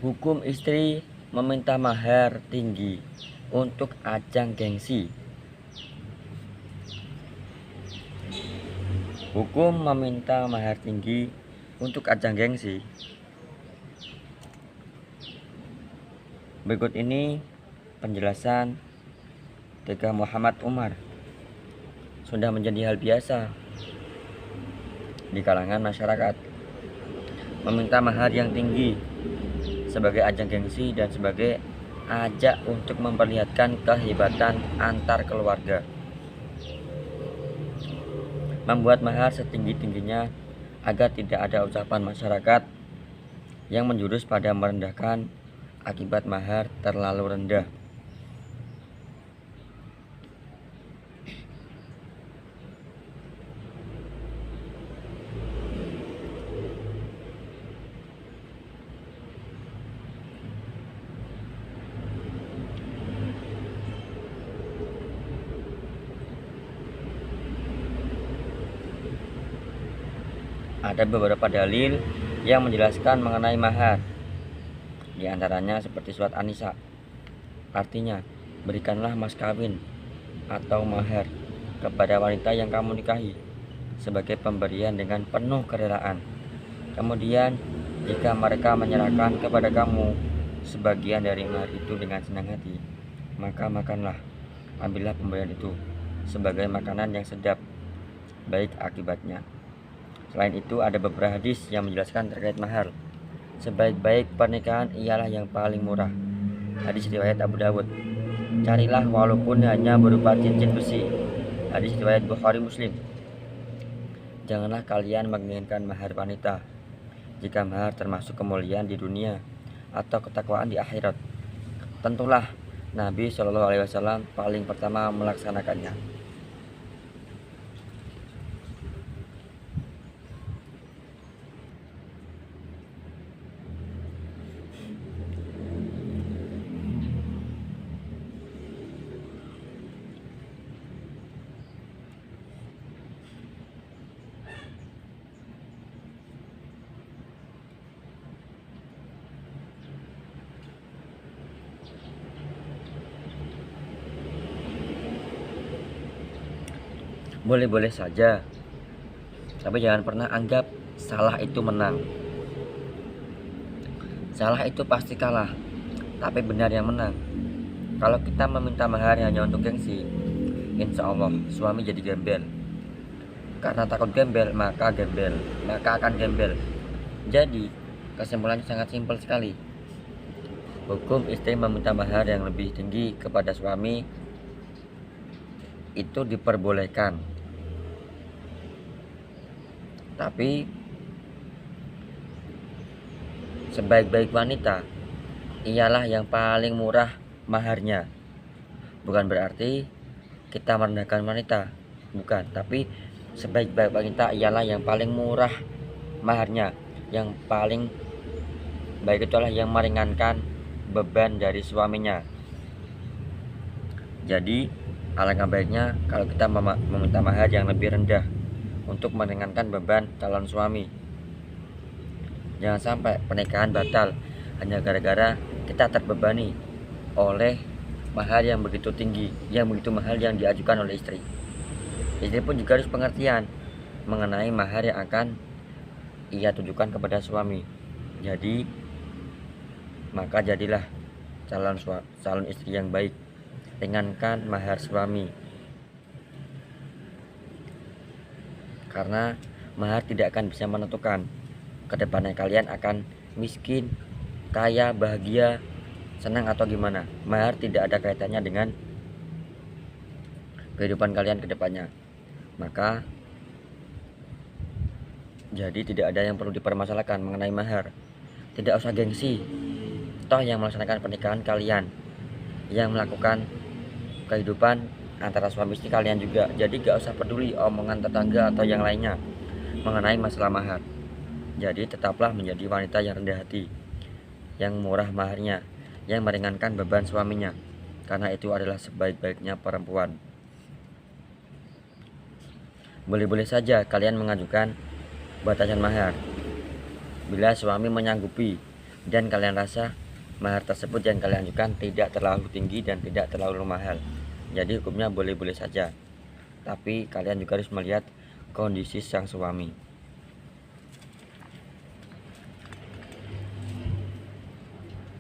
Hukum istri meminta mahar tinggi untuk ajang gengsi. Hukum meminta mahar tinggi untuk ajang gengsi. Berikut ini penjelasan Tega Muhammad Umar. Sudah menjadi hal biasa di kalangan masyarakat meminta mahar yang tinggi sebagai ajang gengsi dan sebagai ajak untuk memperlihatkan kehebatan antar keluarga. Membuat mahar setinggi-tingginya agar tidak ada ucapan masyarakat yang menjurus pada merendahkan akibat mahar terlalu rendah. Ada beberapa dalil yang menjelaskan mengenai mahar. Di antaranya seperti surat An-Nisa. Artinya, berikanlah mas kawin atau mahar kepada wanita yang kamu nikahi sebagai pemberian dengan penuh kerelaan. Kemudian, jika mereka menyerahkan kepada kamu sebagian dari mahar itu dengan senang hati, maka makanlah, ambillah pemberian itu sebagai makanan yang sedap, baik akibatnya. Selain itu, ada beberapa hadis yang menjelaskan terkait mahar. Sebaik-baik pernikahan ialah yang paling murah. Hadis riwayat Abu Dawud. Carilah walaupun hanya berupa cincin besi. Hadis riwayat Bukhari Muslim. Janganlah kalian menginginkan mahar wanita, jika mahar termasuk kemuliaan di dunia atau ketakwaan di akhirat. Tentulah Nabi Shallallahu Alaihi Wasallam paling pertama melaksanakannya. Boleh-boleh saja, tapi jangan pernah anggap salah itu menang. Salah itu pasti kalah, tapi benar yang menang. Kalau kita meminta mahar hanya untuk gengsi, insya Allah suami jadi gembel. Karena takut gembel, maka akan gembel. Jadi kesimpulannya sangat simpel sekali. Hukum istri meminta mahar yang lebih tinggi kepada suami itu diperbolehkan, tapi sebaik-baik wanita ialah yang paling murah maharnya. Bukan berarti kita merendahkan wanita, bukan, tapi sebaik-baik wanita ialah yang paling murah maharnya. Yang paling baik itu adalah yang meringankan beban dari suaminya. Jadi alangkah baiknya kalau kita meminta mahar yang lebih rendah untuk meringankan beban calon suami. Jangan sampai pernikahan batal hanya gara-gara kita terbebani oleh mahar yang begitu tinggi, yang begitu mahal yang diajukan oleh istri. Istri pun juga harus pengertian mengenai mahar yang akan ia tujukan kepada suami. Jadi maka jadilah calon istri yang baik. Ringankan mahar suami, karena mahar tidak akan bisa menentukan kedepannya kalian akan miskin, kaya, bahagia, senang atau gimana. Mahar tidak ada kaitannya dengan kehidupan kalian kedepannya. Maka jadi tidak ada yang perlu dipermasalahkan mengenai mahar. Tidak usah gengsi, toh yang melaksanakan pernikahan kalian, yang melakukan kehidupan antara suami istri kalian juga. Jadi gak usah peduli omongan tetangga atau yang lainnya mengenai masalah mahar. Jadi tetaplah menjadi wanita yang rendah hati, yang murah maharnya, yang meringankan beban suaminya, karena itu adalah sebaik-baiknya perempuan. Boleh-boleh saja kalian mengajukan batasan mahar bila suami menyanggupi dan kalian rasa mahar tersebut yang kalian ajukan tidak terlalu tinggi dan tidak terlalu mahal, jadi hukumnya boleh-boleh saja. Tapi kalian juga harus melihat kondisi sang suami.